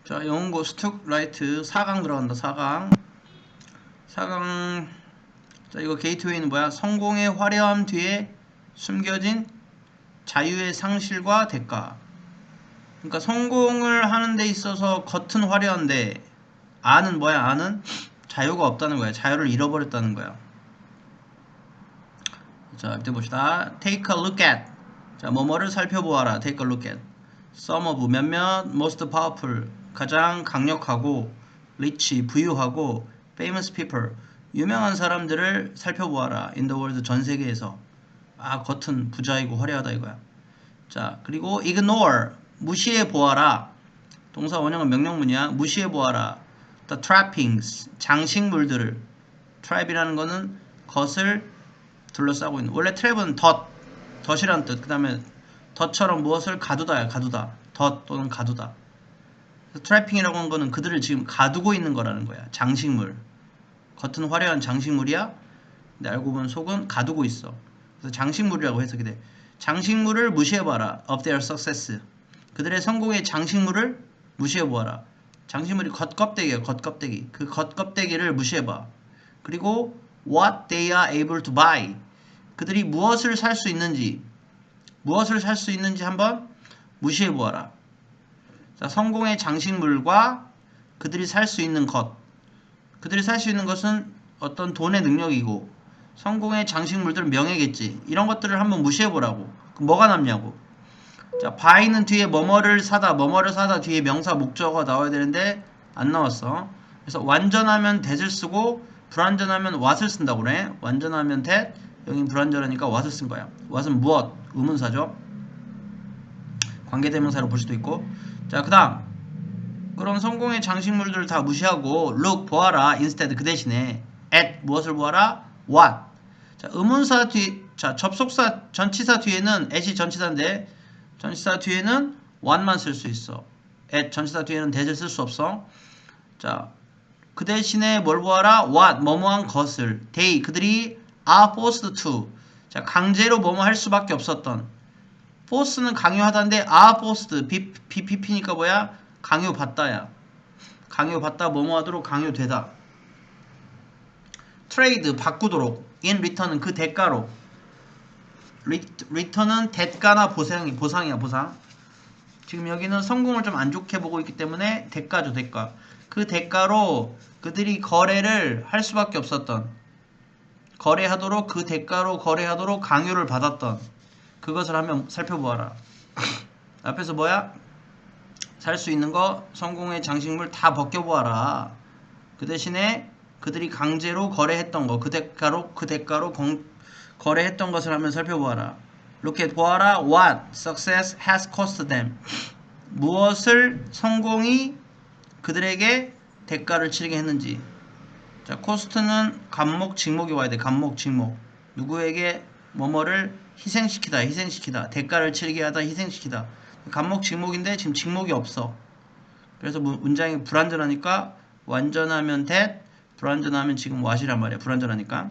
자, 영어고 스툭 라이트 4강 들어간다. 4강. 4강. 자, 이거 게이트웨이는 뭐야? 성공의 화려함 뒤에 숨겨진 자유의 상실과 대가. 그러니까 성공을 하는 데 있어서 겉은 화려한데 안은 뭐야? 안은 자유가 없다는 거야. 자유를 잃어버렸다는 거야. 자, 이때 봅시다. Take a look at. 자, 뭐뭐를 살펴보아라. Take a look at. Some of 몇몇, most powerful 가장 강력하고, rich 부유하고, famous people 유명한 사람들을 살펴보아라. In the world 전 세계에서. 아, 겉은 부자이고 화려하다 이거야. 자, 그리고 ignore 무시해 보아라. 동사 원형은 명령문이야. 무시해 보아라. The trappings 장식물들을. trap이라는 거는 것을 둘러싸고 있는. 원래 트랩은 덫이란 뜻. 그 다음에 덫처럼 무엇을 가두다야. 가두다. 덫 또는 가두다. 트래핑이라고 하는 거는 그들을 지금 가두고 있는 거라는 거야. 장식물. 겉은 화려한 장식물이야. 근데 알고 보면 속은 가두고 있어. 그래서 장식물이라고 해석이 돼. 장식물을 무시해봐라. Of their success. 그들의 성공의 장식물을 무시해보아라. 장식물이 겉껍데기야. 겉껍데기. 그 겉껍데기를 무시해봐. 그리고 what they are able to buy. 그들이 무엇을 살 수 있는지 한번 무시해보아라. 자, 성공의 장식물과 그들이 살 수 있는 것. 그들이 살 수 있는 것은 어떤 돈의 능력이고, 성공의 장식물들은 명예겠지. 이런 것들을 한번 무시해보라고. 그럼 뭐가 남냐고. 자, buy는 뒤에 뭐뭐를 사다 뒤에 명사 목적어가 나와야 되는데 안 나왔어. 그래서 완전하면 that을 쓰고 불완전하면 what을 쓴다고 그래. 완전하면 that, 여긴 불완전하니까 what을 쓴 거야. what은 무엇, 의문사죠. 관계대명사로 볼 수도 있고. 자, 그 다음 그런 성공의 장식물들을 다 무시하고 look 보아라. instead 그 대신에 at 무엇을 보아라. what. 자, 의문사 뒤, 자, 접속사 전치사 뒤에는 at이 전치사인데 전치사 뒤에는 what만 쓸 수 있어. at 전치사 뒤에는 that을 쓸 수 없어. 자, 그 대신에 뭘 보아라. what 뭐뭐한 것을. they 그들이 are forced to. 자, 강제로 뭐뭐 할 수밖에 없었던. force는 강요하다인데 are forced BPP니까 뭐야? 강요받다야. 강요받다 뭐뭐 하도록 강요되다. trade 바꾸도록. in return은 그 대가로. return은 대가나 보상이야. 보상. 지금 여기는 성공을 좀 안 좋게 보고 있기 때문에 대가죠. 대가. 그 대가로 그들이 거래를 할 수밖에 없었던, 거래하도록, 그 대가로 거래하도록 강요를 받았던 그것을 한번 살펴보아라. 앞에서 뭐야? 살 수 있는 거, 성공의 장식물 다 벗겨보아라. 그 대신에 그들이 강제로 거래했던 거, 그 대가로 거래했던 것을 한번 살펴보아라. Look at 보아라. What success has cost them. 무엇을 성공이 그들에게 대가를 치르게 했는지. 자, cost는 간목, 직목이 와야 돼. 간목, 직목. 누구에게 뭐뭐를 희생시키다. 대가를 치르게 하다, 희생시키다. 간목, 직목인데 지금 직목이 없어. 그래서 문장이 불완전하니까 완전하면 that, 불완전하면 지금 what이란 말이야. 불완전하니까.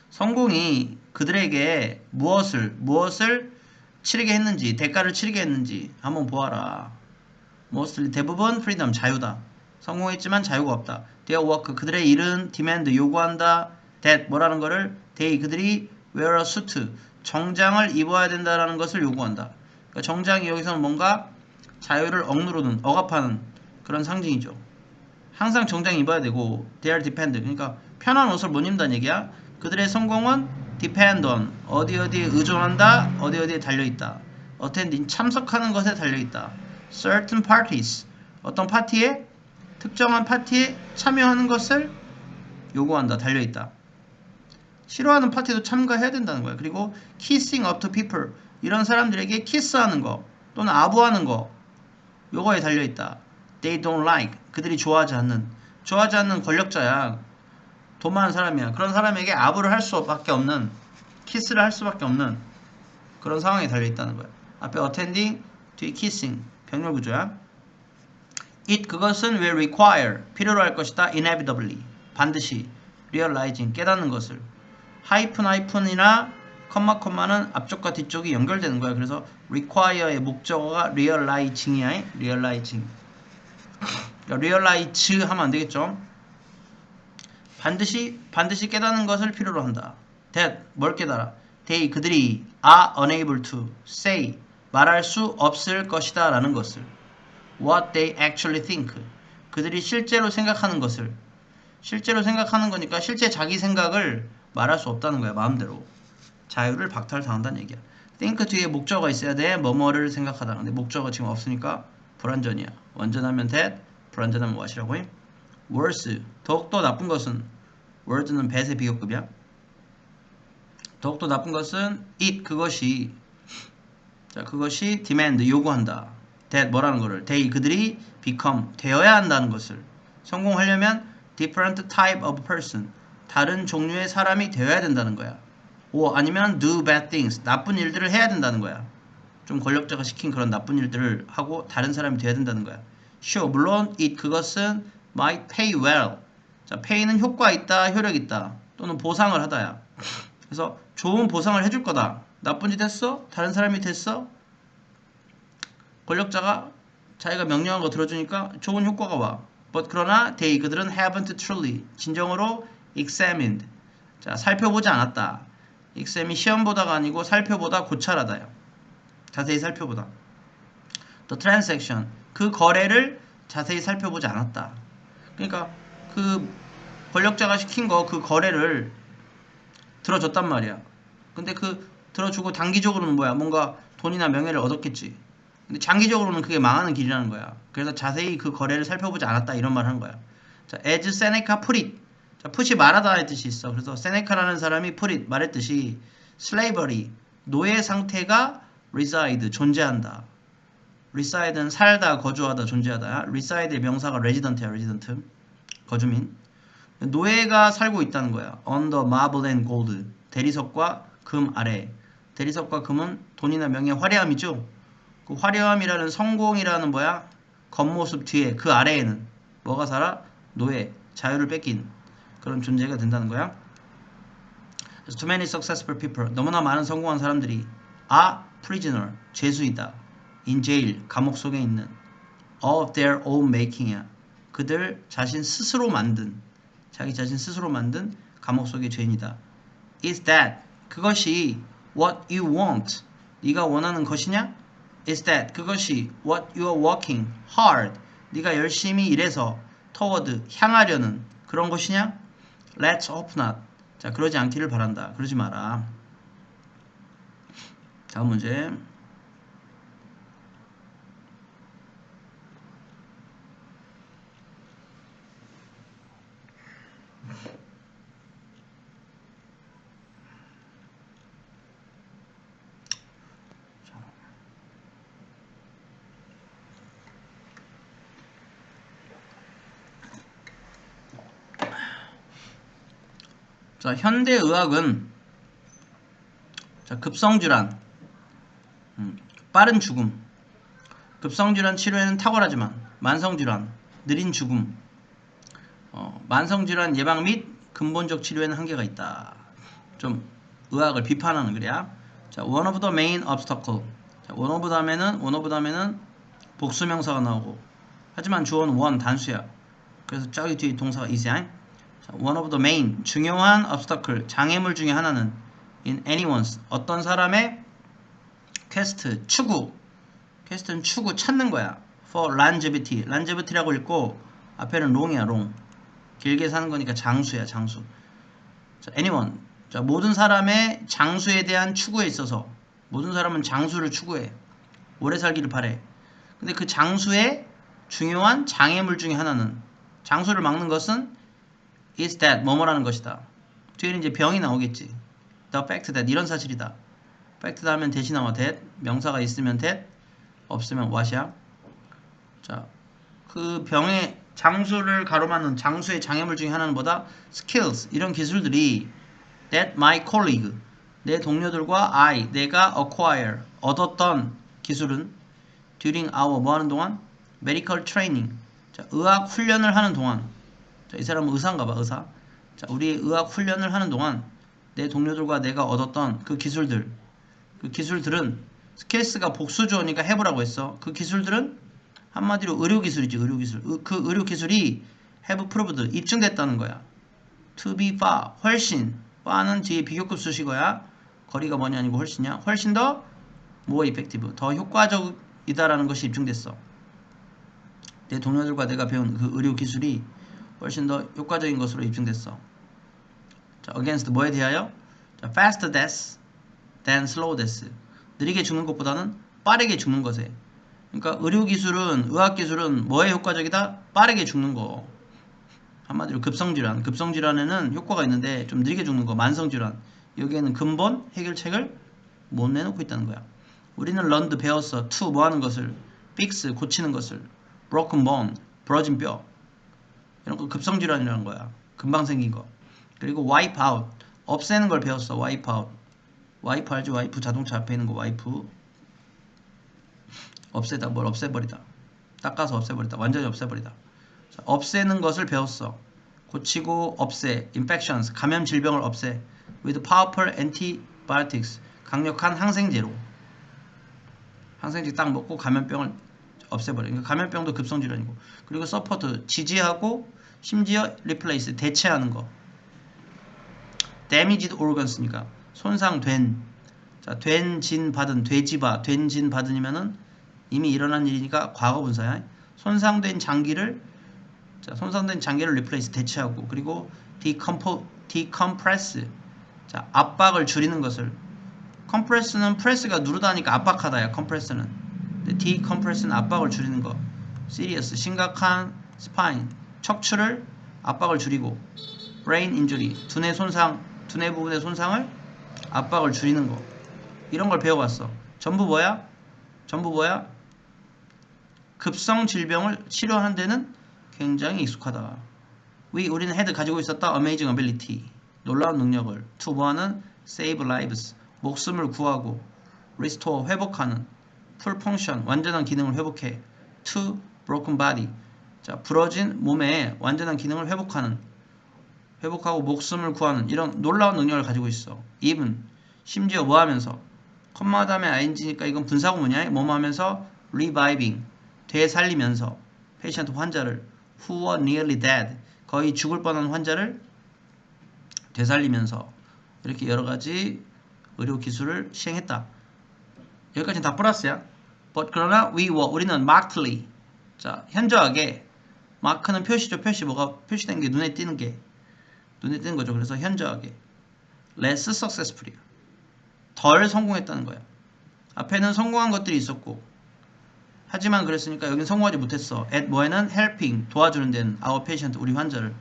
성공이 그들에게 무엇을 치르게 했는지, 대가를 치르게 했는지 한번 보아라. mostly 대부분 freedom 자유다. 성공했지만 자유가 없다. their work 그들의 일은 demand 요구한다. that 뭐라는 거를 they 그들이 wear a suit 정장을 입어야 된다라는 것을 요구한다. 그러니까 정장이 여기서는 뭔가 자유를 억누르는, 억압하는 그런 상징이죠. 항상 정장 입어야 되고 they are depend 그러니까 편한 옷을 못 입는다는 얘기야. 그들의 성공은 depend on 어디에 의존한다. 어디에 달려있다. attending 참석하는 것에 달려있다. certain parties 어떤 파티에, 특정한 파티에 참여하는 것을 요구한다. 달려있다. 싫어하는 파티도 참가해야 된다는 거야. 그리고 kissing up to people 이런 사람들에게 키스하는 거 또는 아부하는 거 요거에 달려있다. they don't like 그들이 좋아하지 않는 권력자야. 돈 많은 사람이야. 그런 사람에게 아부를 할 수밖에 없는, 키스를 할 수밖에 없는 그런 상황에 달려있다는 거야. 앞에 attending, 뒤에 kissing 병렬 구조야. it 그것은 will require 필요로 할 것이다. inevitably 반드시 realizing 깨닫는 것을. 하이픈이나 컴마는 앞쪽과 뒤쪽이 연결되는 거야. 그래서 require의 목적어가 realizing이야. realizing 그러니까 realize 하면 안 되겠죠. 반드시 깨닫는 것을 필요로 한다. that 뭘 깨달아? they 그들이 are unable to say 말할 수 없을 것이다 라는 것을 what they actually think 그들이 실제로 생각하는 것을 실제로 생각하는 거니까 실제 자기 생각을 말할 수 없다는 거야. 마음대로 자유를 박탈당한다는 얘기야. think 뒤에 목적어가 있어야 돼. 뭐뭐를 생각하다. 근데 목적어가 지금 없으니까 불완전이야. 완전하면 that, 불완전하면 what이라고 해? worse 더욱더 나쁜 것은 worse는 배세 비교급이야. 더욱더 나쁜 것은 it 그것이 demand 요구한다. that 뭐라는 거를 they 그들이 become 되어야 한다는 것을 성공하려면 different type of person 다른 종류의 사람이 되어야 된다는 거야. 아니면 do bad things 나쁜 일들을 해야 된다는 거야. 좀 권력자가 시킨 그런 나쁜 일들을 하고 다른 사람이 되어야 된다는 거야. sure 물론 it 그것은 might pay well 자 pay는 효과 있다 효력 있다 또는 보상을 하다야. 그래서 좋은 보상을 해줄 거다. 나쁜 짓 했어? 다른 사람이 됐어? 권력자가 자기가 명령한 거 들어주니까 좋은 효과가 와. But 그러나 they 그들은 haven't truly 진정으로 examined 자 살펴보지 않았다. exam이 시험보다가 아니고 살펴보다 고찰하다요. 자세히 살펴보다. The transaction 그 거래를 자세히 살펴보지 않았다. 그러니까 그 권력자가 시킨 거 그 거래를 들어줬단 말이야. 근데 그 들어주고 단기적으로는 뭐야? 뭔가 돈이나 명예를 얻었겠지. 근데 장기적으로는 그게 망하는 길이라는 거야. 그래서 자세히 그 거래를 살펴보지 않았다 이런 말을 하는 거야. 자, as Seneca put it. 자, put이 말하다 할 뜻이 있어. 그래서 세네카라는 사람이 put it 말했듯이 slavery 노예 상태가 reside 존재한다. reside는 살다, 거주하다, 존재하다. reside의 명사가 resident야, resident. 거주민. 노예가 살고 있다는 거야. under marble and gold. 대리석과 금 아래. 대리석과 금은 돈이나 명예, 화려함이죠. 그 화려함이라는 성공이라는 뭐야? 겉모습 뒤에 그 아래에는 뭐가 살아? 노예, 자유를 뺏긴 그런 존재가 된다는 거야. 그래서 too many successful people 너무나 많은 성공한 사람들이 are prisoner 죄수이다. in jail 감옥 속에 있는 of their own making이야. 그들 자신 스스로 만든 자기 자신 스스로 만든 감옥 속의 죄인이다. Is that 그것이 what you want 네가 원하는 것이냐? Is that 그것이 what you are working hard 네가 열심히 일해서 toward 향하려는 그런 것이냐? Let's hope not. 자 그러지 않기를 바란다. 그러지 마라. 다음 문제. 자, 현대의학은 자, 급성질환, 빠른 죽음, 급성질환 치료에는 탁월하지만 만성질환, 느린 죽음, 만성질환 예방 및 근본적 치료에는 한계가 있다. 좀 의학을 비판하는 글이야. 자, one of the main obstacle. 자, one of 다음에는 복수명사가 나오고 하지만 주어는 one 단수야. 그래서 저기 뒤에 동사가 is야. one of the main 중요한 obstacle 장애물 중에 하나는 in anyone's 어떤 사람의 quest 추구 quest는 추구 찾는 거야 for longevity라고 읽고 앞에는 long이야 long 길게 사는 거니까 장수야 장수. 자, anyone 자, 모든 사람의 장수에 대한 추구에 있어서 모든 사람은 장수를 추구해 오래 살기를 바래. 근데 그 장수의 중요한 장애물 중에 하나는 장수를 막는 것은 is that 뭐뭐라는 것이다. 뒤에는 이제 병이 나오겠지. The fact that 이런 사실이다. fact 다음엔 대시 나와 that 명사가 있으면 that 없으면 what이야. 자, 그 병의 장수를 가로막는 장수의 장애물 중에 하나는 뭐다? skills 이런 기술들이 that my colleague 내 동료들과 내가 acquire 얻었던 기술은 during our 뭐하는 동안? medical training 자, 의학 훈련을 하는 동안 자, 이 사람은 의사인가봐 의사. 자, 우리 의학 훈련을 하는 동안 내 동료들과 내가 얻었던 그 기술들 그 기술들은 스킬스가 복수주어니까 have라고 했어. 그 기술들은 한마디로 의료기술이지, 의료기술. 그 의료기술이 have proved, 입증됐다는 거야. to be far, 훨씬. far는 뒤에 비교급 수식어야. 거리가 뭐냐 아니고 훨씬이야. 훨씬 더 more effective, 더 효과적이다라는 것이 입증됐어. 내 동료들과 내가 배운 그 의료기술이 훨씬 더 효과적인 것으로 입증됐어. 자, against 뭐에 대하여? 자, fast death than slow death. 느리게 죽는 것보다는 빠르게 죽는 것에. 그러니까 의료기술은, 의학기술은 뭐에 효과적이다? 빠르게 죽는 거. 한마디로 급성질환. 급성질환에는 효과가 있는데 좀 느리게 죽는 거. 만성질환. 여기에는 근본 해결책을 못 내놓고 있다는 거야. 우리는 learned, 배웠어. to, 뭐 하는 것을. fix, 고치는 것을. broken bone, 부러진 뼈. 이런 거 급성질환이라는 거야. 금방 생긴 거. 그리고 wipe out, 없애는 걸 배웠어. wipe out. 와이프 알지? 와이프, 자동차 앞에 있는 거 와이프. 없애다, 뭘 없애버리다. 닦아서 없애버리다. 완전히 없애버리다. 자, 없애는 것을 배웠어. 고치고 없애. infections, 감염 질병을 없애. with powerful antibiotics, 강력한 항생제로. 항생제 딱 먹고 감염병을 없애버려. 그러니까 감염병도 급성질환이고. 그리고 support, 지지하고 심지어 replace, 대체하는 거. damaged organs니까 손상된. 자, 된, 진, 받은, 돼지바, 된, 진, 받은이면은 이미 일어난 일이니까 과거 분사야. 손상된 장기를, 자, 손상된 장기를 replace, 대체하고. 그리고 decompress, 자, 압박을 줄이는 것을. compress는 press가 누르다니까 압박하다야. compress는. decompress는 압박을 줄이는 거. serious, 심각한. spine, 척추를 압박을 줄이고. brain injury, 두뇌 손상, 두뇌 부분의 손상을 압박을 줄이는 거. 이런 걸 배워봤어. 전부 뭐야? 전부 뭐야? 급성 질병을 치료하는 데는 굉장히 익숙하다. 우리는 had, 가지고 있었다. amazing ability, 놀라운 능력을. to, 뭐하는? save lives, 목숨을 구하고. restore, 회복하는. full function, 완전한 기능을 회복해. to broken body, 자, 부러진 몸의 완전한 기능을 회복하고 목숨을 구하는 이런 놀라운 능력을 가지고 있어. even, 심지어 뭐 하면서? 컴마 다음에 ing니까 이건 분사구문이야. 뭐뭐 하면서? reviving, 되살리면서. patient, 환자를. who were nearly dead, 거의 죽을 뻔한 환자를 되살리면서. 이렇게 여러가지 의료기술을 시행했다. 여기까지는 다 플러스야. but, 그러나 우리는 markedly, 자, 현저하게. 마크는 표시죠. 표시. 뭐가 표시된 게 눈에 띄는 거죠. 그래서 현저하게. less successful이야. 덜 성공했다는 거야. 앞에는 성공한 것들이 있었고, 하지만 그랬으니까 여기는 성공하지 못했어. at 뭐에는? helping, 도와주는 데는. our patient, 우리 환자를.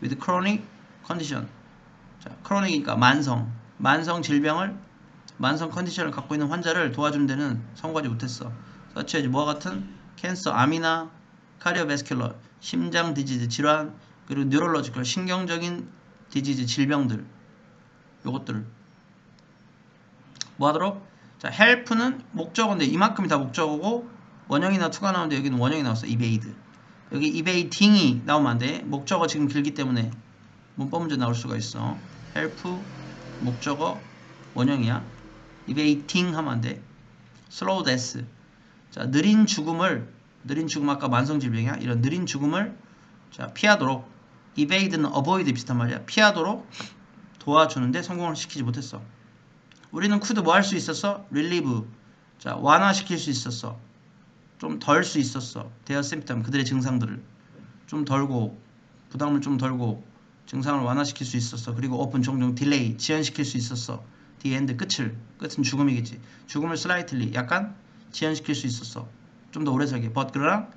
with chronic condition, 자, chronic이니까 만성 질병을, 만성 컨디션을 갖고 있는 환자를 도와주는 데는 성공하지 못했어. such as 뭐와 같은? cancer, 암이나 cardiovascular, 심장 디지즈 질환, 그리고 neurological, 신경적인 디지즈 질병들. 요것들을 뭐 하도록? 자, help는 목적어인데 이만큼이 다 목적어고 원형이나 to가 나오는데 여기는 원형이 나왔어. evade. 여기 evading이 나오면 안 돼. 목적어 지금 길기 때문에 문법 문제 나올 수가 있어. help, 목적어, 원형이야. evading 하면 안 돼. slow death, 자, 느린 죽음 아까 만성질병이야. 이런 느린 죽음을, 자, 피하도록. evade는 avoid 비슷한 말이야. 피하도록 도와주는데 성공을 시키지 못했어. 우리는 could 뭐 할 수 있었어? relieve, 자, 완화시킬 수 있었어. 좀 덜 수 있었어. their symptom, 그들의 증상들을 좀 덜고, 부담을 좀 덜고 증상을 완화시킬 수 있었어. 그리고 often, 종종 delay, 지연시킬 수 있었어. the end, 끝은 죽음이겠지. 죽음을 slightly, 약간 지연시킬 수 있었어. 좀 더 오래 살게. but, 그러나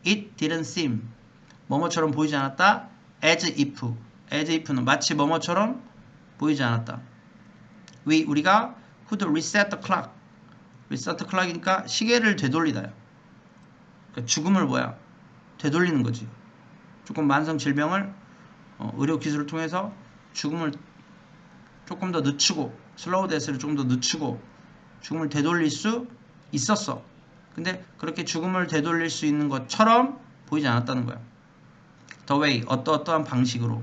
it didn't seem, 뭐뭐처럼 보이지 않았다. as if는 마치 뭐뭐처럼 보이지 않았다. 우리가 could reset the clock이니까 시계를 되돌리다요. 그러니까 죽음을 뭐야? 되돌리는 거지. 조금 만성 질병을 의료 기술을 통해서 죽음을 조금 더 늦추고, 슬로우 데스를 좀 더 늦추고 죽음을 되돌릴 수 있었어. 근데 그렇게 죽음을 되돌릴 수 있는 것처럼 보이지 않았다는 거야. The way, 어떠한 방식으로.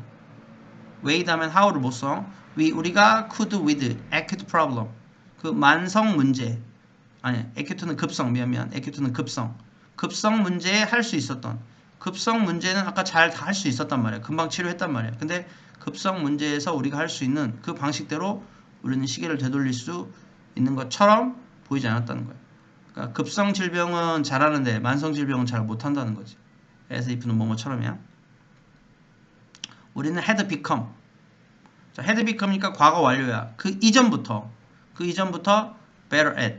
way 다음엔 how를 못 써. 우리가 could with acute problem, 그 만성 문제, 아니 acute는 급성, 미안 acute는 급성, 급성 문제에 할 수 있었던 급성 문제는 아까 잘 다 할 수 있었단 말이야. 금방 치료했단 말이야. 근데 급성 문제에서 우리가 할 수 있는 그 방식대로 우리는 시계를 되돌릴 수 있는 것처럼 보이지 않았다는 거야. 그러니까 급성 질병은 잘하는데 만성 질병은 잘 못한다는 거지. as if는 뭐뭐처럼이야. 우리는 had become. 자, had become니까 과거 완료야. 그 이전부터 better at.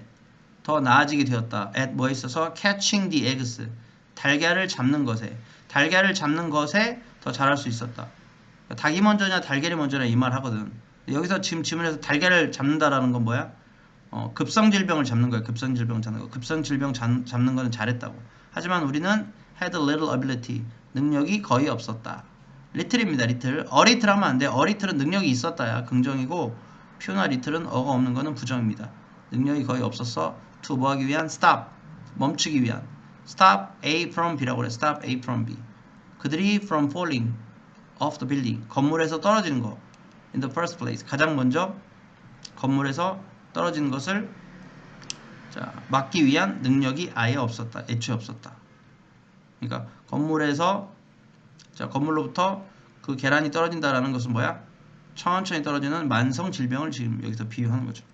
더 나아지게 되었다. at 뭐에 있어서 catching the eggs. 달걀을 잡는 것에 더 잘할 수 있었다. 그러니까 닭이 먼저냐 달걀이 먼저냐 이 말 하거든. 여기서 지금 질문에서 달걀을 잡는다라는 건 뭐야? 급성 질병을 잡는 거야. 급성 질병 잡는 거. 급성 질병 잡는 거는 잘했다고. 하지만 우리는 had little ability. 능력이 거의 없었다. little입니다. little. a little 하면 안 돼. a little은 능력이 있었다야. 긍정이고 few little은 어가 없는 거는 부정입니다. 능력이 거의 없었어. to 뭐 하기 위한? stop. 멈추기 위한. stop A from B라고 그래. stop A from B. 그들이 from falling off the building. 건물에서 떨어지는 거. in the first place. 가장 먼저 건물에서 떨어지는 것을 막기 위한 능력이 아예 없었다. 애초에 없었다. 그러니까 건물로부터 그 계란이 떨어진다라는 것은 뭐야? 천천히 떨어지는 만성 질병을 지금 여기서 비유하는 거죠.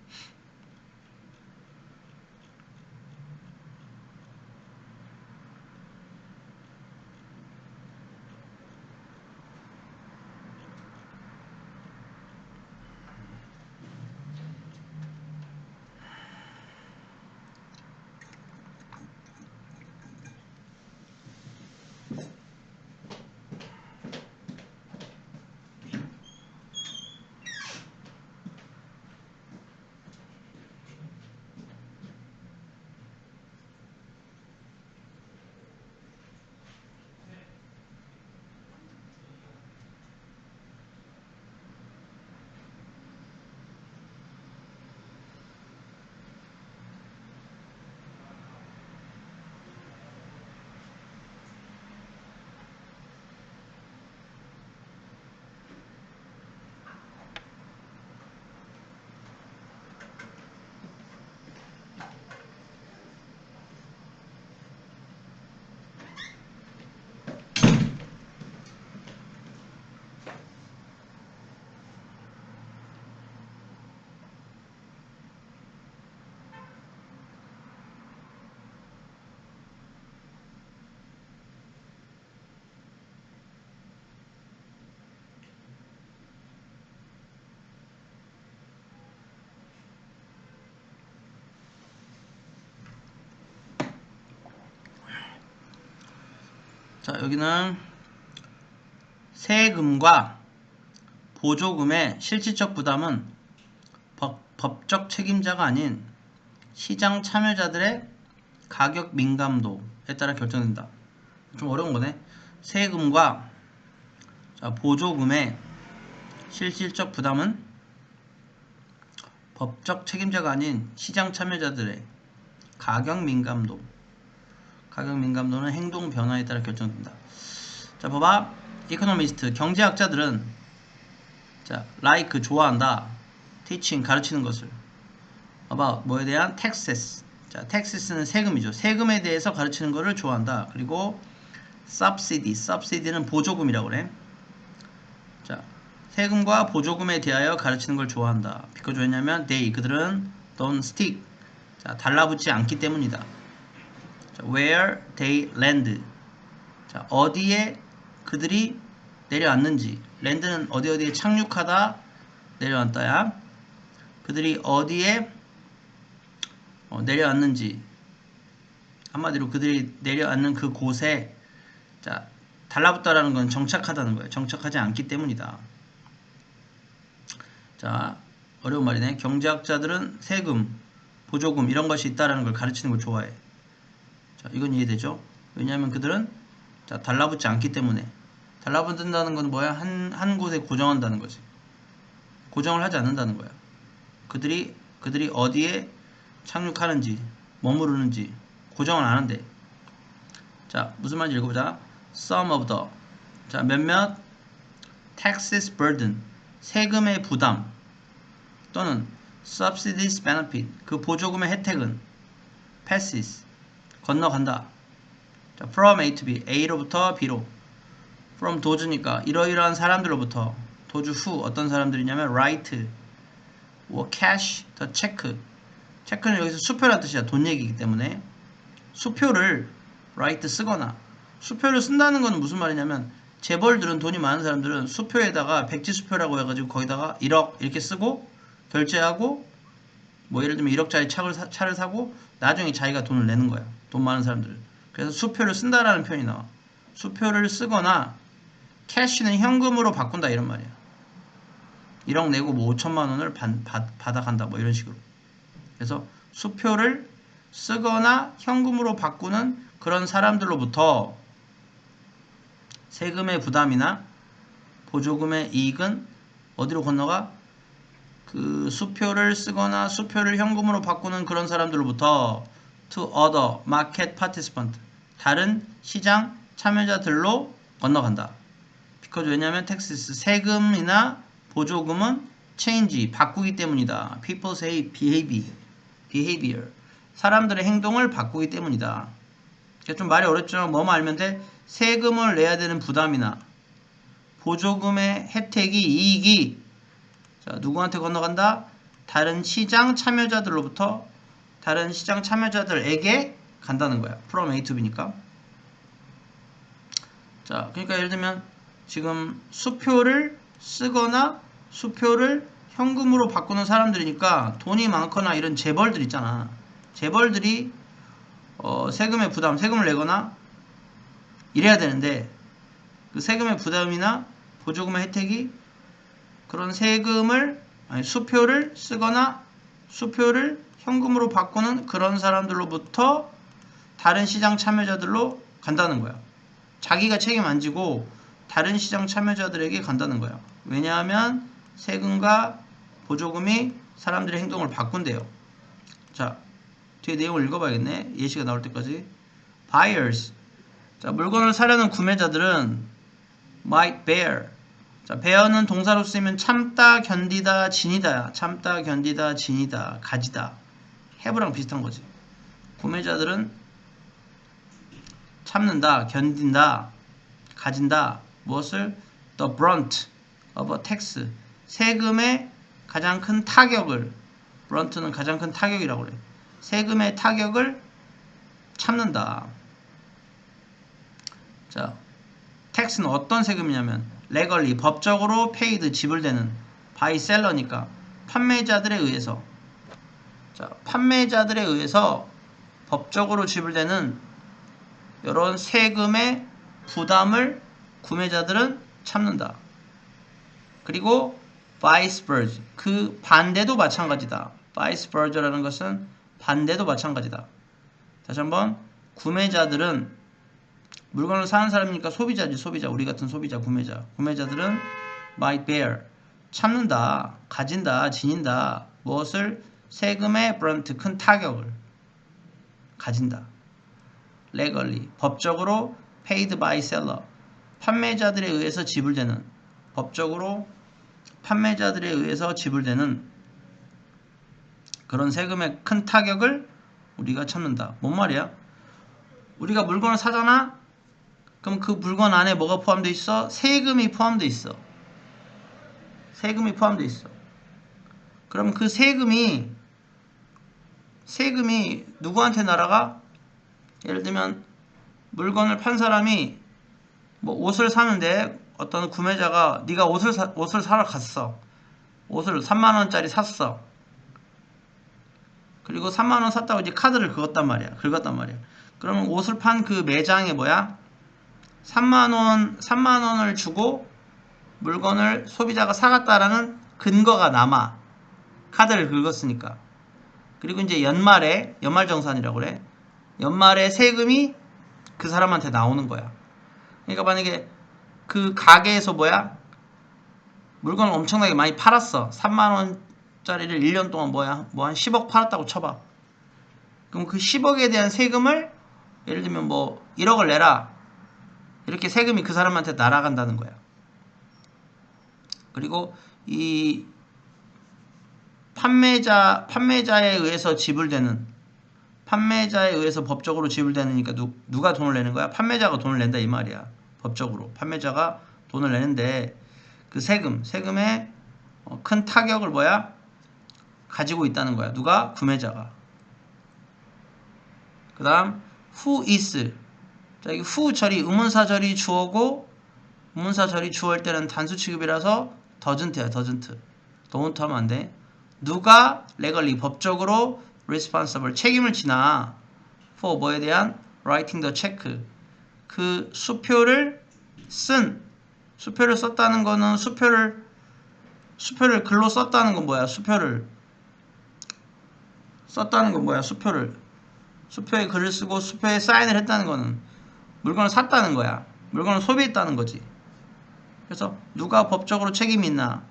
자, 여기는 세금과 보조금의 실질적 부담은 법적 책임자가 아닌 시장 참여자들의 가격 민감도에 따라 결정된다. 좀 어려운 거네. 세금과 보조금의 실질적 부담은 법적 책임자가 아닌 시장 참여자들의 가격 민감도. 가격 민감도는 행동 변화에 따라 결정된다. 자, 봐봐. 이코노미스트, 경제학자들은 like, 좋아한다. teaching, 가르치는 것을. about, 뭐에 대한? taxes. 자, taxes는 세금이죠. 세금에 대해서 가르치는 것을 좋아한다. 그리고 subsidy는 보조금이라고 그래. 자, 세금과 보조금에 대하여 가르치는 걸 좋아한다. because 왜냐면 그들은 don't stick. 자, 달라붙지 않기 때문이다. where they land. 자, 어디에 그들이 내려앉는지. land는 어디에 착륙하다, 내려앉다야. 그들이 어디에 내려앉는지. 한마디로 그들이 내려앉는 그 곳에 달라붙다라는 건 정착하다는 거예요. 정착하지 않기 때문이다. 자, 어려운 말이네. 경제학자들은 세금, 보조금 이런 것이 있다라는 걸 가르치는 걸 좋아해. 자, 이건 이해되죠? 왜냐하면 그들은 달라붙지 않기 때문에. 달라붙는다는 건 뭐야? 한 곳에 고정한다는 거지. 고정을 하지 않는다는 거야. 그들이 어디에 착륙하는지, 머무르는지 고정을 안 한대. 자, 무슨 말인지 읽어보자. Some of the. 자, 몇몇 taxes burden. 세금의 부담 또는 subsidies benefit. 그 보조금의 혜택은 passes. 건너간다. 자, from A to B. A로부터 B로. from 도주니까 이러이러한 사람들로부터. 도주 후 어떤 사람들이냐면 write, 뭐 cash, 더 체크. 체크는 여기서 수표란 뜻이야. 돈 얘기이기 때문에 수표를 write 쓰거나. 수표를 쓴다는 건 무슨 말이냐면 재벌들은 돈이 많은 사람들은 수표에다가 백지수표라고 해가지고 거기다가 1억 이렇게 쓰고 결제하고 뭐 예를 들면 1억짜리 차를 사고 나중에 자기가 돈을 내는 거야. 돈 많은 사람들은. 그래서 수표를 쓴다라는 표현이 나와. 수표를 쓰거나 캐시는 현금으로 바꾼다 이런 말이야. 1억 내고 뭐 5천만 원을 받아간다 뭐 이런 식으로. 그래서 수표를 쓰거나 현금으로 바꾸는 그런 사람들로부터 세금의 부담이나 보조금의 이익은 어디로 건너가? 그 수표를 쓰거나 수표를 현금으로 바꾸는 그런 사람들로부터 to other market participant, 다른 시장 참여자들로 건너간다. because 왜냐하면 taxes, 세금이나 보조금은 change, 바꾸기 때문이다. people's behavior, 사람들의 행동을 바꾸기 때문이다. 좀 말이 어렵지만 뭐만 알면 돼? 세금을 내야 되는 부담이나 보조금의 혜택이, 이익이 자, 누구한테 건너간다? 다른 시장 참여자들로부터 다른 시장 참여자들에게 간다는 거야. from A to B니까. 자, 그러니까 예를 들면 지금 수표를 쓰거나 수표를 현금으로 바꾸는 사람들이니까 돈이 많거나 이런 재벌들 있잖아. 재벌들이 세금의 부담, 세금을 내거나 이래야 되는데 그 세금의 부담이나 보조금의 혜택이 그런 세금을 아니 수표를 쓰거나 수표를 현금으로 바꾸는 그런 사람들로부터 다른 시장 참여자들로 간다는 거야. 자기가 책임 안 지고 다른 시장 참여자들에게 간다는 거야. 왜냐하면 세금과 보조금이 사람들의 행동을 바꾼대요. 자, 뒤에 내용을 읽어봐야겠네. 예시가 나올 때까지. Buyers. 자, 물건을 사려는 구매자들은 might bear. 자, bear는 동사로 쓰이면 참다, 견디다, 지니다. 참다, 견디다, 지니다, 가지다. have랑 비슷한 거지. 구매자들은 참는다, 견딘다, 가진다. 무엇을? The brunt of a tax. 세금의 가장 큰 타격을, brunt는 가장 큰 타격이라고 그래. 세금의 타격을 참는다. 자, tax는 어떤 세금이냐면 legally, 법적으로 paid, 지불되는 by seller니까 판매자들에 의해서. 자, 판매자들에 의해서 법적으로 지불되는 이런 세금의 부담을 구매자들은 참는다. 그리고 vice versa, 그 반대도 마찬가지다. vice versa라는 것은 반대도 마찬가지다. 다시 한번, 구매자들은 물건을 사는 사람이니까 소비자지, 소비자. 우리 같은 소비자, 구매자. 구매자들은 might bear, 참는다, 가진다, 지닌다. 무엇을? 세금의 brunt, 큰 타격을 가진다. legally, 법적으로 paid by seller, 판매자들에 의해서 지불되는, 법적으로 판매자들에 의해서 지불되는 그런 세금의 큰 타격을 우리가 참는다. 뭔 말이야? 우리가 물건을 사잖아? 그럼 그 물건 안에 뭐가 포함되어 있어? 세금이 포함되어 있어. 세금이 포함되어 있어. 그럼 그 세금이 누구한테 날아가? 예를 들면 물건을 판 사람이 뭐 옷을 사는데 어떤 구매자가 네가 옷을 사러 갔어. 옷을 3만원짜리 샀어. 그리고 3만원 샀다고 이제 카드를 긁었단 말이야. 그러면 옷을 판 그 매장에 뭐야? 3만원을 주고 물건을 소비자가 사갔다라는 근거가 남아. 카드를 긁었으니까. 그리고 이제 연말정산이라고 그래. 연말에 세금이 그 사람한테 나오는 거야. 그러니까 만약에 그 가게에서 뭐야? 물건을 엄청나게 많이 팔았어. 3만원짜리를 1년 동안 뭐야? 뭐 한 10억 팔았다고 쳐봐. 그럼 그 10억에 대한 세금을 예를 들면 뭐 1억을 내라. 이렇게 세금이 그 사람한테 날아간다는 거야. 그리고 이 판매자에 의해서 지불되는, 판매자에 의해서 법적으로 지불되니까 누가 돈을 내는 거야? 판매자가 돈을 낸다 이 말이야. 법적으로 판매자가 돈을 내는데 그 세금의 큰 타격을 뭐야? 가지고 있다는 거야. 누가? 구매자가. 그 다음 who is. 자, 이 who 절이 의문사절이 주어고 의문사절이 주어일 때는 단수 취급이라서 doesn't야. don't 하면 안 돼. 누가 legally 법적으로 responsible 책임을 지나 for 뭐에 대한 writing the check 그 수표를 썼다는 거는 수표를 글로 썼다는 건 뭐야? 수표를 썼다는 건 뭐야? 수표에 글을 쓰고 수표에 사인을 했다는 거는 물건을 샀다는 거야. 물건을 소비했다는 거지. 그래서 누가 법적으로 책임이 있나?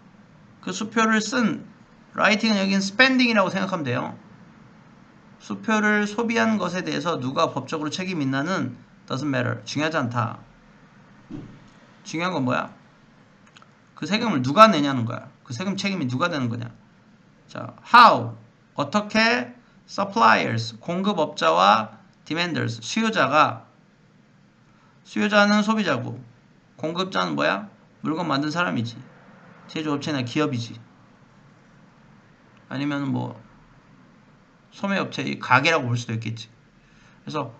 그 수표를 쓴 writing은 여기는 spending이라고 생각하면 돼요. 수표를 소비한 것에 대해서 누가 법적으로 책임이 있나는 doesn't matter. 중요하지 않다. 중요한 건 뭐야? 그 세금을 누가 내냐는 거야. 그 세금 책임이 누가 되는 거냐. 자, how 어떻게 suppliers 공급업자와 demanders 수요자는 소비자고 공급자는 뭐야? 물건 만든 사람이지. 제조업체나 기업이지. 아니면 뭐 소매업체 가게라고 볼 수도 있겠지. 그래서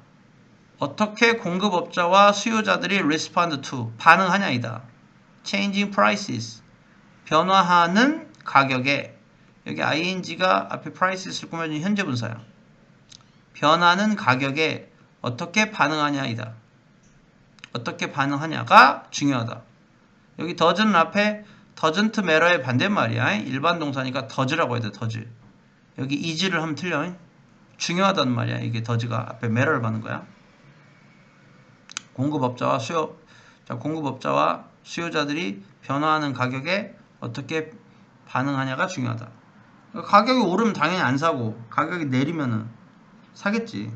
어떻게 공급업자와 수요자들이 respond to 반응하냐이다. changing prices 변화하는 가격에 여기 ing가 앞에 prices를 꾸며준 현재 분사야. 변하는 가격에 어떻게 반응하냐이다. 어떻게 반응하냐가 중요하다. 여기 doesn't 앞에 doesn't matter의 반대말이야. 일반 동사니까 does라고 해야 돼. does. 여기 is를 하면 틀려. 중요하다는 말이야. 이게 does가 앞에 matter를 받는 거야. 공급업자와 수요자들이 변화하는 가격에 어떻게 반응하냐가 중요하다. 가격이 오르면 당연히 안 사고 가격이 내리면은 사겠지.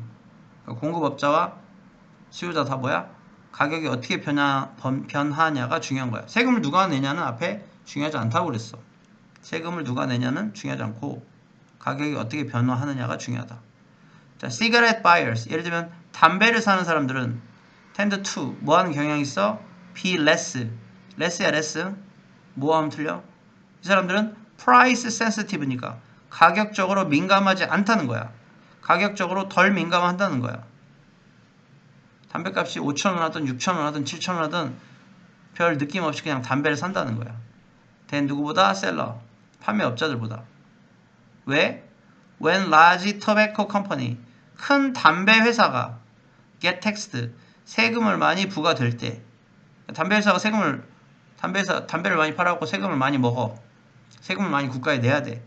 공급업자와 수요자 다 뭐야? 가격이 어떻게 변하냐가 중요한 거야. 세금을 누가 내냐는 앞에 중요하지 않다고 그랬어. 세금을 누가 내냐는 중요하지 않고 가격이 어떻게 변화하느냐가 중요하다. 자, cigarette buyers 예를 들면 담배를 사는 사람들은 tend to 뭐 하는 경향이 있어? be less야 less 뭐 하면 틀려? 이 사람들은 price sensitive니까 가격적으로 민감하지 않다는 거야. 가격적으로 덜 민감하다는 거야. 담배값이 5,000원 하든 6,000원 하든 7,000원 하든 별 느낌 없이 그냥 담배를 산다는 거야. 된 누구보다? 셀러 판매업자들보다. 왜? When large tobacco company 큰 담배 회사가 get taxed 세금을 많이 부과될 때 담배 회사가 담배를 많이 팔아갖고 세금을 많이 먹어. 세금을 많이 국가에 내야 돼.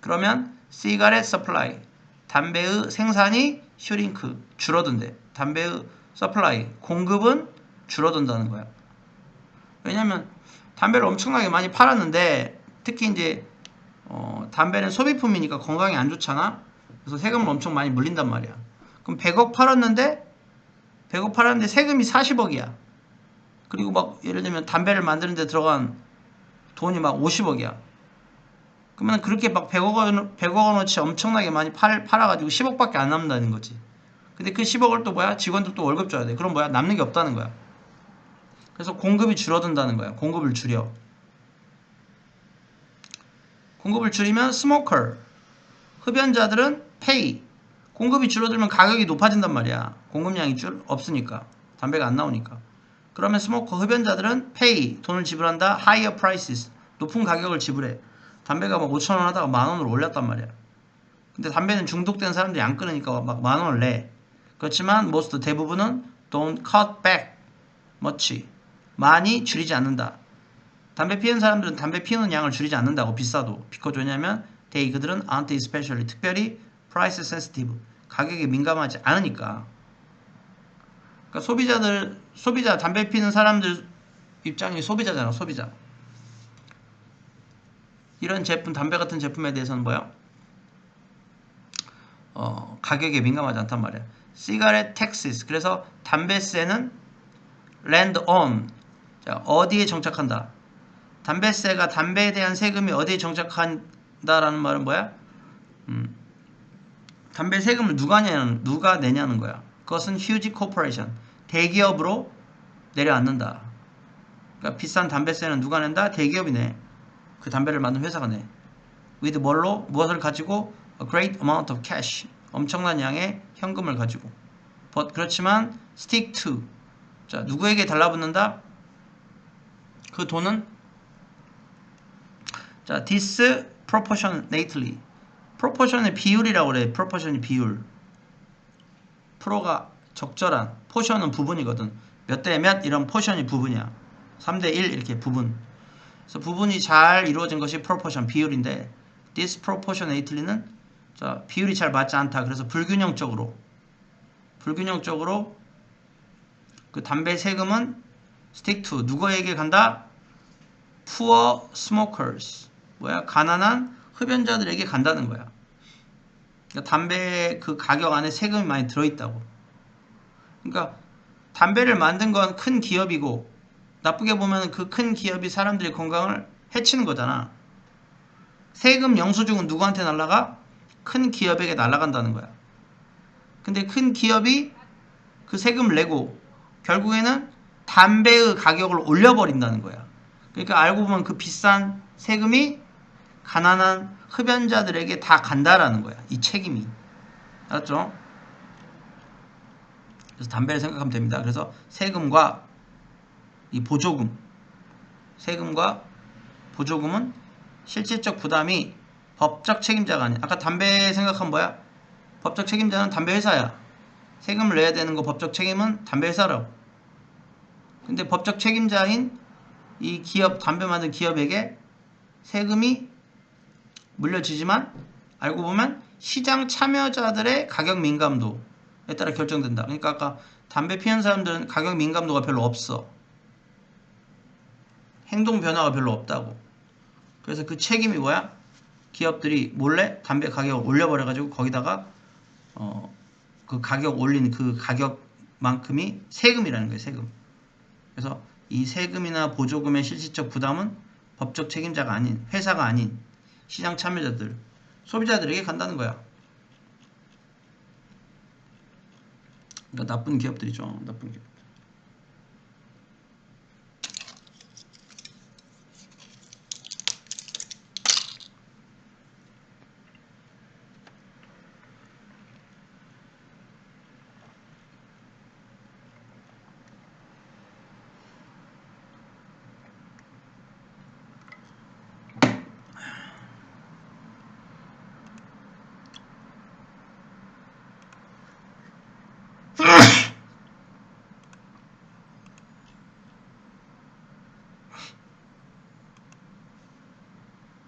그러면 cigarette supply 담배의 생산이 shrink 줄어든대. 담배의 supply 공급은 줄어든다는 거야. 왜냐면 담배를 엄청나게 많이 팔았는데 특히 이제 담배는 소비품이니까 건강에 안 좋잖아. 그래서 세금을 엄청 많이 물린단 말이야. 그럼 100억 팔았는데 세금이 40억이야. 그리고 막 예를 들면 담배를 만드는 데 들어간 돈이 막 50억이야. 그러면 그렇게 막 100억 원어치 엄청나게 많이 팔아가지고 10억밖에 안 남는다는 거지. 근데 그 10억을 또 뭐야? 직원들 또 월급 줘야 돼. 그럼 뭐야? 남는 게 없다는 거야. 그래서 공급이 줄어든다는 거야. 공급을 줄여. 공급을 줄이면 smoker 흡연자들은 pay 공급이 줄어들면 가격이 높아진단 말이야. 공급량이 없으니까. 담배가 안 나오니까. 그러면 스모커 흡연자들은 pay 돈을 지불한다. higher prices 높은 가격을 지불해. 담배가 막 5,000원 하다가 10,000원으로 올렸단 말이야. 근데 담배는 중독된 사람들이 안 끊으니까 막 10,000원을 내. 그렇지만 대부분은 don't cut back much 많이 줄이지 않는다. 담배 피우는 사람들은 담배 피우는 양을 줄이지 않는다고. 비싸도. because 왜냐면 그들은 aren't especially 특별히 price sensitive 가격에 민감하지 않으니까. 그러니까 소비자 담배 피우는 사람들 입장이 소비자잖아. 소비자. 이런 제품 담배 같은 제품에 대해서는 뭐야? 가격에 민감하지 않단 말이야. cigarette taxes 그래서 담배세는 land on 자, 어디에 정착한다. 담배세가 담배에 대한 세금이 어디에 정착한다라는 말은 뭐야? 담배 세금을 누가 내냐는 거야. 그것은 huge corporation, 대기업으로 내려앉는다. 그러니까 비싼 담배세는 누가 낸다? 대기업이 내. 그 담배를 만든 회사가 내. with 뭘로? 무엇을 가지고? A great amount of cash, 엄청난 양의 현금을 가지고. but 그렇지만 stick to, 자 누구에게 달라붙는다? 그 돈은 자 disproportionately, proportion의 비율이라고 그래. proportion이 비율. 프로가 적절한, 포션은 부분이거든. 몇 대 몇 이런 포션이 부분이야. 3대 1 이렇게 부분. 그래서 부분이 잘 이루어진 것이 proportion, 비율인데 disproportionately는 자 비율이 잘 맞지 않다. 그래서 불균형적으로 그 담배 세금은 stick to, 누구에게 간다? poor smokers, 뭐야? 가난한 흡연자들에게 간다는 거야. 그러니까 담배 그 가격 안에 세금이 많이 들어있다고. 그러니까 담배를 만든 건 큰 기업이고, 나쁘게 보면 그 큰 기업이 사람들의 건강을 해치는 거잖아. 세금 영수증은 누구한테 날라가? 큰 기업에게 날아간다는 거야. 근데 큰 기업이 그 세금을 내고 결국에는 담배의 가격을 올려버린다는 거야. 그러니까 알고 보면 그 비싼 세금이 가난한 흡연자들에게 다 간다라는 거야. 이 책임이. 알았죠? 그래서 담배를 생각하면 됩니다. 그래서 세금과 이 보조금, 세금과 보조금은 실질적 부담이 법적 책임자가 아니야. 아까 담배 생각하면 뭐야? 법적 책임자는 담배 회사야. 세금을 내야 되는 거 법적 책임은 담배 회사라고. 근데 법적 책임자인 이 기업, 담배 만든 기업에게 세금이 물려지지만 알고 보면 시장 참여자들의 가격 민감도에 따라 결정된다. 그러니까 아까 담배 피우는 사람들은 가격 민감도가 별로 없어. 행동 변화가 별로 없다고. 그래서 그 책임이 뭐야? 기업들이 몰래 담배 가격을 올려버려가지고 거기다가 그 가격 올린 그 가격만큼이 세금이라는 거예요. 세금. 그래서 이 세금이나 보조금의 실질적 부담은 법적 책임자가 아닌, 회사가 아닌 시장 참여자들, 소비자들에게 간다는 거야. 그러니까 나쁜 기업들이죠. 나쁜 기업.